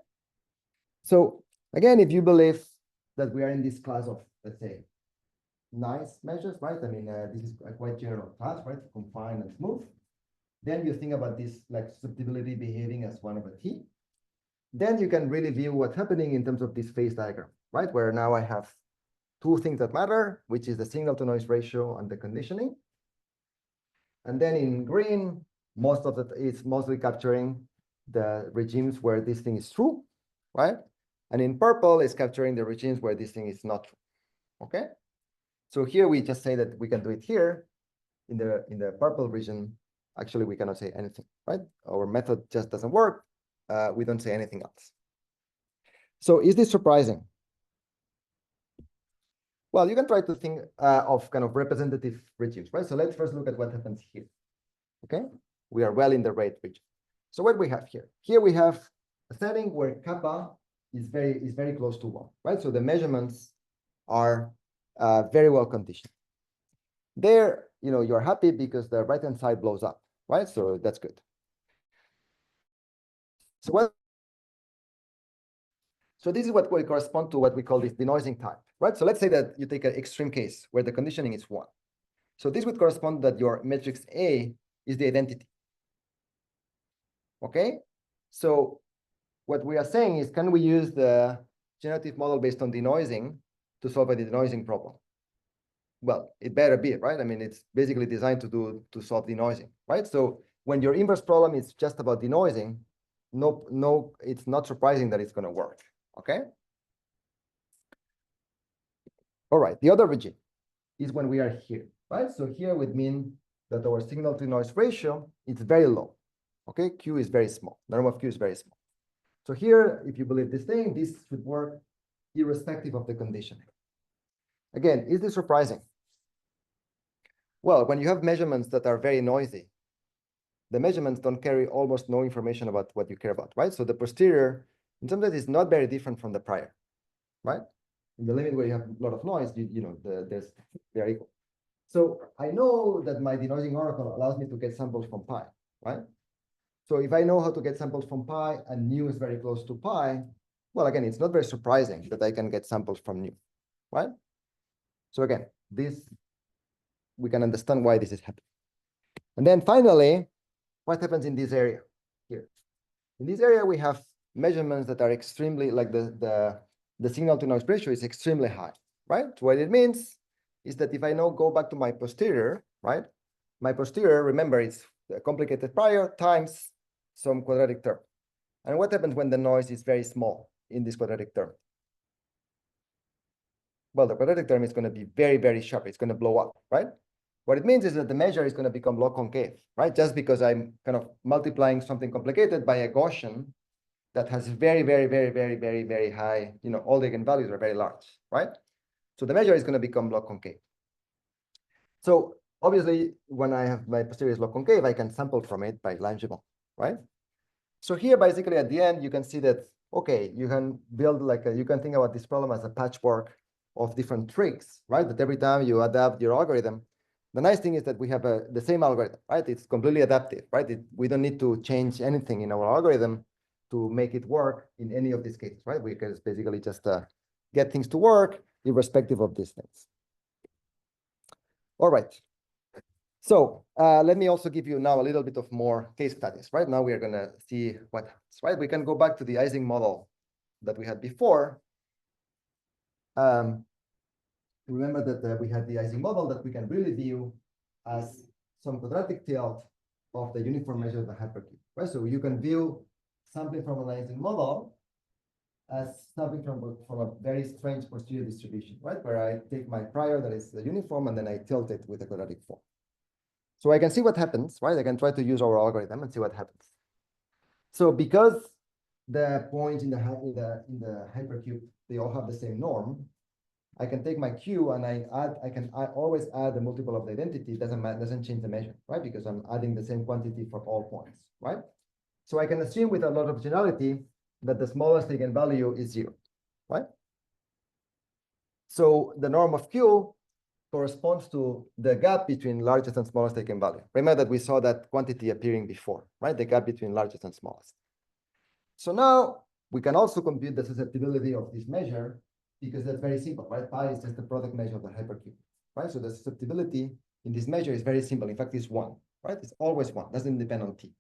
So again, if you believe that we are in this class of, let's say, nice measures, right? I mean, this is a quite general class, right? Confined and smooth. Then you think about this like susceptibility behaving as 1 over t. Then you can really view what's happening in terms of this phase diagram, right? Where now I have two things that matter, which is the signal-to-noise ratio and the conditioning. And then in green, most of it is mostly capturing the regimes where this thing is true, right? And in purple is capturing the regimes where this thing is not true, okay? So here we just say that we can do it here in the purple region. Actually, we cannot say anything, right? Our method just doesn't work. We don't say anything else. So is this surprising? Well, you can try to think of kind of representative regimes, right? So let's first look at what happens here, okay? We are well in the right region. So what we have here? Here we have a setting where kappa is very close to 1, right? So the measurements are very well conditioned. There, you're happy because the right-hand side blows up, right? So that's good. So this is what will correspond to what we call this denoising type, right? So let's say that you take an extreme case where the conditioning is 1. So this would correspond that your matrix A is the identity. Okay? So what we are saying is, can we use the generative model based on denoising to solve a denoising problem? Well, it better be, right? I mean, it's basically designed to solve denoising, right? So when your inverse problem is just about denoising, no, it's not surprising that it's going to work, okay? All right, the other regime is when we are here, right? So here would mean that our signal-to-noise ratio is very low, okay? Q is very small, the norm of Q is very small. So here, if you believe this thing, this should work irrespective of the conditioning. Again, is this surprising? Well, when you have measurements that are very noisy, the measurements don't carry almost no information about what you care about, right? So the posterior, in some sense, is not very different from the prior, right? In the limit where you have a lot of noise, they're equal. So I know that my denoising oracle allows me to get samples from pi, right? So if I know how to get samples from pi and nu is very close to pi, well, again, it's not very surprising that I can get samples from nu, right? So again, we can understand why this is happening. And then finally, what happens in this area here? In this area, we have measurements that are extremely, like the signal-to-noise ratio is extremely high, right? So what it means is that if I now go back to my posterior, right? My posterior, remember, it's a complicated prior times some quadratic term. And what happens when the noise is very small in this quadratic term? well, the quadratic term is going to be very, very sharp. It's going to blow up, right? What it means is that the measure is going to become log concave, right? Just because I'm kind of multiplying something complicated by a Gaussian that has very, very, very, very, very, very high, all the eigenvalues are very large, right? So the measure is going to become log concave. So obviously, when I have my posterior log concave, I can sample from it by Langevin, right? So here, basically, at the end, you can see that, okay, you can build you can think about this problem as a patchwork of different tricks, right? That every time you adapt your algorithm, the nice thing is that we have the same algorithm, right? It's completely adaptive, right? We don't need to change anything in our algorithm to make it work in any of these cases, right? We can basically just get things to work irrespective of these things. All right. So let me also give you now a little bit of more case studies, right? Now we are going to see what happens, right? We can go back to the Ising model that we had before. Remember that we had the Ising model that we can really view as some quadratic tilt of the uniform measure of the hypercube, right? So you can view something from an Ising model as something from a very strange posterior distribution, right? Where I take my prior that is the uniform and then I tilt it with a quadratic form. So I can see what happens, right? I can try to use our algorithm and see what happens. So because the points in the hypercube, they all have the same norm, I can take my Q and I always add a multiple of the identity. It doesn't change the measure, right? Because I'm adding the same quantity for all points, right? So I can assume with a lot of generality that the smallest eigenvalue is 0, right? So the norm of Q corresponds to the gap between largest and smallest eigenvalue. Remember that we saw that quantity appearing before, right? The gap between largest and smallest. So now we can also compute the susceptibility of this measure because that's very simple, right? Pi is just the product measure of the hypercube, right? So the susceptibility in this measure is very simple. In fact, it's 1, right? It's always 1, doesn't depend on t.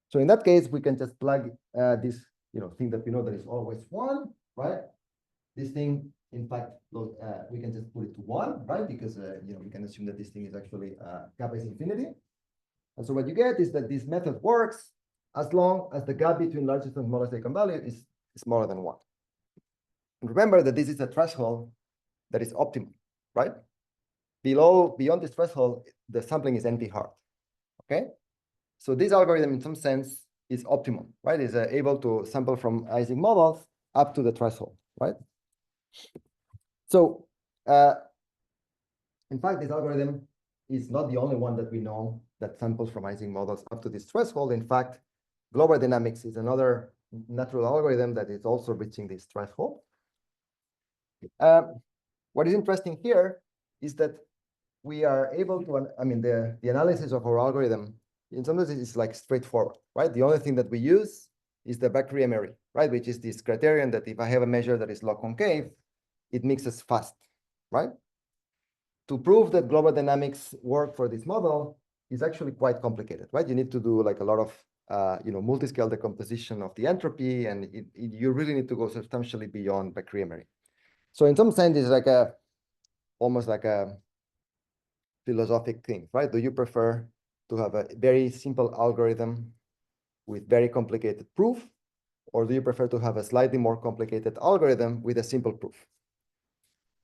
So in that case, we can just plug this thing that we know that is always 1, right? This thing, in fact, we can just put it to 1, right? Because we can assume that this thing is actually kappa is infinity. And so what you get is that this method works as long as the gap between largest and smallest eigenvalue is smaller than 1. And remember that this is a threshold that is optimal, right? Beyond this threshold, the sampling is NP-hard, okay? So this algorithm, in some sense, is optimal, right? Is able to sample from Ising models up to the threshold, right? So, in fact, this algorithm is not the only one that we know that samples from Ising models up to this threshold. In fact, global dynamics is another natural algorithm that is also reaching this threshold. What is interesting here is that we are able to, the analysis of our algorithm, in some ways, is like straightforward, right? The only thing that we use is the Bakry-Emery, right? Which is this criterion that if I have a measure that is log concave, it mixes fast, right? To prove that global dynamics work for this model is actually quite complicated, right? You need to do like a lot of multi-scale decomposition of the entropy, and you really need to go substantially beyond Bakry-Emery. So in some sense, it's like almost like a philosophic thing, right? Do you prefer to have a very simple algorithm with very complicated proof, or do you prefer to have a slightly more complicated algorithm with a simple proof?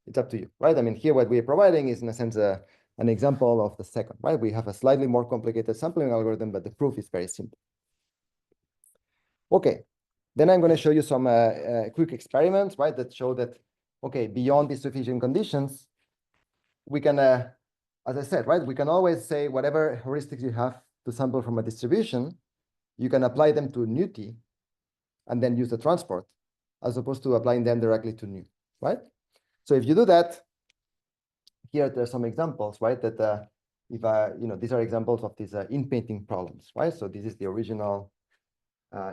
It's up to you, right? I mean, here what we are providing is, in a sense, an example of the second, right? We have a slightly more complicated sampling algorithm, but the proof is very simple. Okay, then I'm going to show you some quick experiments, right, that show that, okay, beyond these sufficient conditions, we can, as I said, right, we can always say whatever heuristics you have to sample from a distribution, you can apply them to nu t and then use the transport, as opposed to applying them directly to nu, right? So if you do that, here there are some examples, right? That these are examples of these in-painting problems, right? So this is the original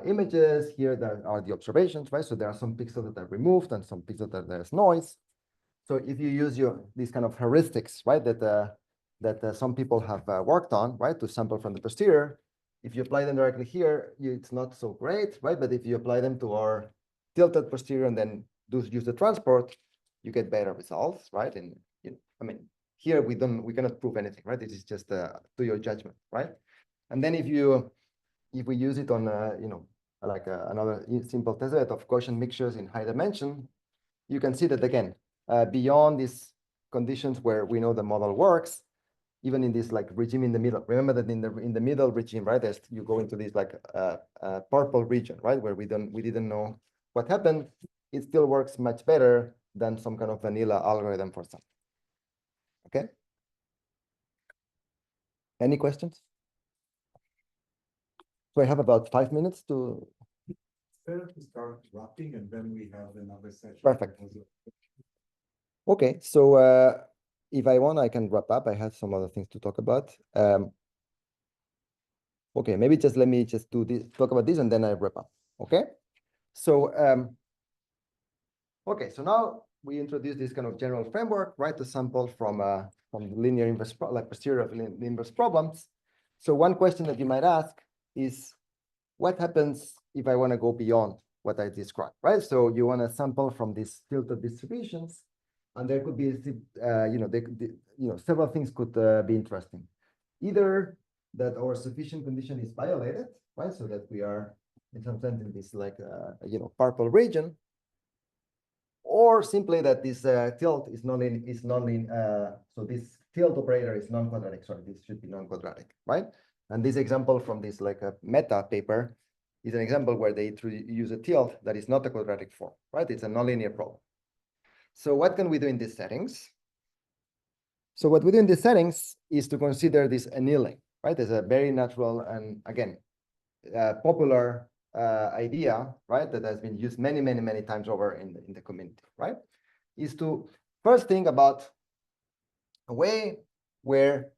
images. Here there are the observations, right? So there are some pixels that are removed and some pixels that there's noise. So if you use these kind of heuristics, right, that some people have worked on, right, to sample from the posterior, if you apply them directly here, it's not so great, right? But if you apply them to our tilted posterior and then use the transport, you get better results, right? And here we cannot prove anything, right? This is just to your judgment, right? And then if we use it on another simple test set of Gaussian mixtures in high dimension, you can see that again, beyond these conditions where we know the model works, even in this like regime in the middle. Remember that in the middle regime, right? You go into this like purple region, right, where we didn't know what happened. It still works much better than some kind of vanilla algorithm for some. Okay. Any questions? So I have about 5 minutes to. Better to start wrapping and then we have another session. Perfect. Okay, so if I want, I can wrap up. I have some other things to talk about. Okay, maybe just let me just do this, talk about this, and then I wrap up. Okay, so okay, so now we introduce this kind of general framework, right? To sample from linear inverse, like posterior of inverse problems. So one question that you might ask is, what happens if I want to go beyond what I described, right? So you want to sample from these tilted distributions, and there could be, several things could be interesting. Either that our sufficient condition is violated, right? So that we are in some sense in this like, purple region, or simply that this tilt is so this tilt operator is non-quadratic. Sorry, this should be non-quadratic, right? And this example from this like a meta paper is an example where they use a tilt that is not a quadratic form, right? It's a nonlinear problem. So what can we do in these settings? So what we do in these settings is to consider this annealing, right? There's a very natural and again, popular idea, right? That has been used many, many, many times over in the community, right? Is to first think about a way where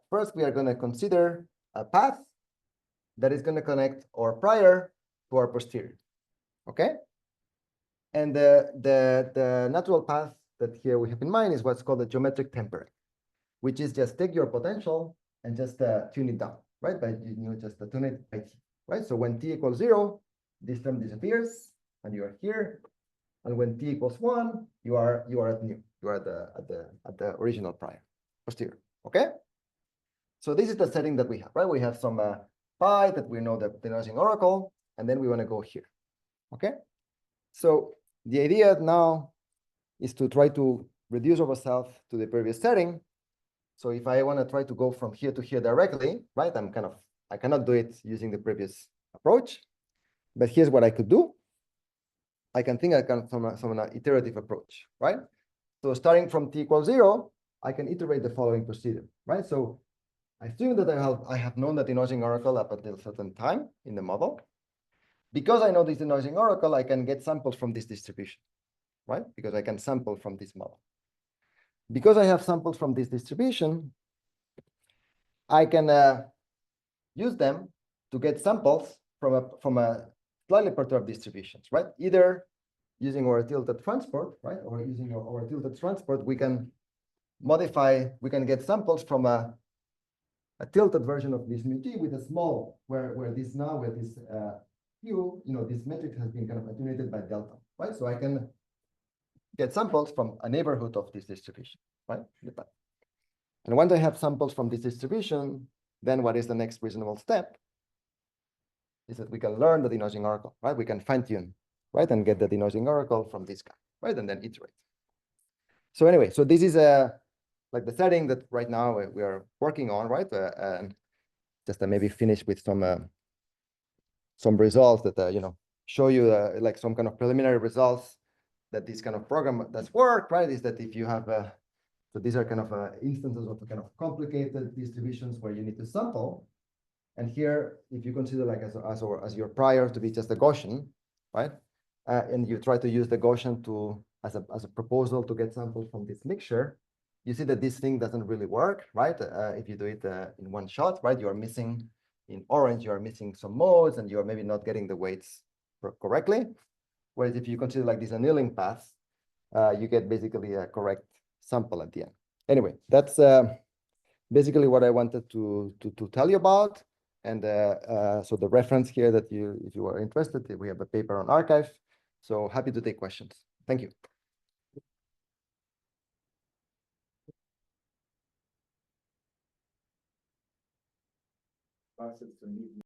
first we are going to consider a path that is going to connect our prior to our posterior, okay? And the natural path that here we have in mind is what's called a geometric tempering, which is just take your potential and just tune it down, right? But just tune it by t, right? So when t equals 0, this term disappears, and you are here. And when t equals 1, you are at nu. You are at the original prior posterior. Okay. So this is the setting that we have, right? We have some pi that we know the denoising oracle, and then we want to go here. Okay. So the idea now is to try to reduce ourselves to the previous setting. So if I want to try to go from here to here directly, right? I cannot do it using the previous approach. But here's what I could do. I can think from an iterative approach, right? So starting from t equals 0, I can iterate the following procedure, right? So I assume that I have known the denoising oracle up until a certain time in the model. Because I know this denoising oracle, I can get samples from this distribution, right? Because I can sample from this model. Because I have samples from this distribution, I can use them to get samples from a slightly perturbed distributions, right? Either using our tilted transport, right? Or using our tilted transport, we can get samples from a tilted version of this mu t with a small, where this q, this metric has been kind of attenuated by delta, right? So I can get samples from a neighborhood of this distribution, right? And once I have samples from this distribution, then what is the next reasonable step? Is that we can learn the denoising oracle, right? We can fine tune, right? And get the denoising oracle from this guy, right? And then iterate. So anyway, so this is like the setting that right now we are working on, right? And just maybe finish with some results that, show you like some kind of preliminary results that this kind of program does work, right? Is that if you have so these are kind of instances of kind of complicated distributions where you need to sample. And here, if you consider like as your prior to be just a Gaussian, right? And you try to use the Gaussian as a proposal to get samples from this mixture, you see that this thing doesn't really work, right? If you do it in one shot, right? You are missing in orange, you are missing some modes, and you are maybe not getting the weights correctly. Whereas if you consider like this annealing path, you get basically a correct sample at the end. Anyway, that's basically what I wanted to tell you about. And so the reference here that if you are interested, we have a paper on archive. So happy to take questions. Thank you. Datasets and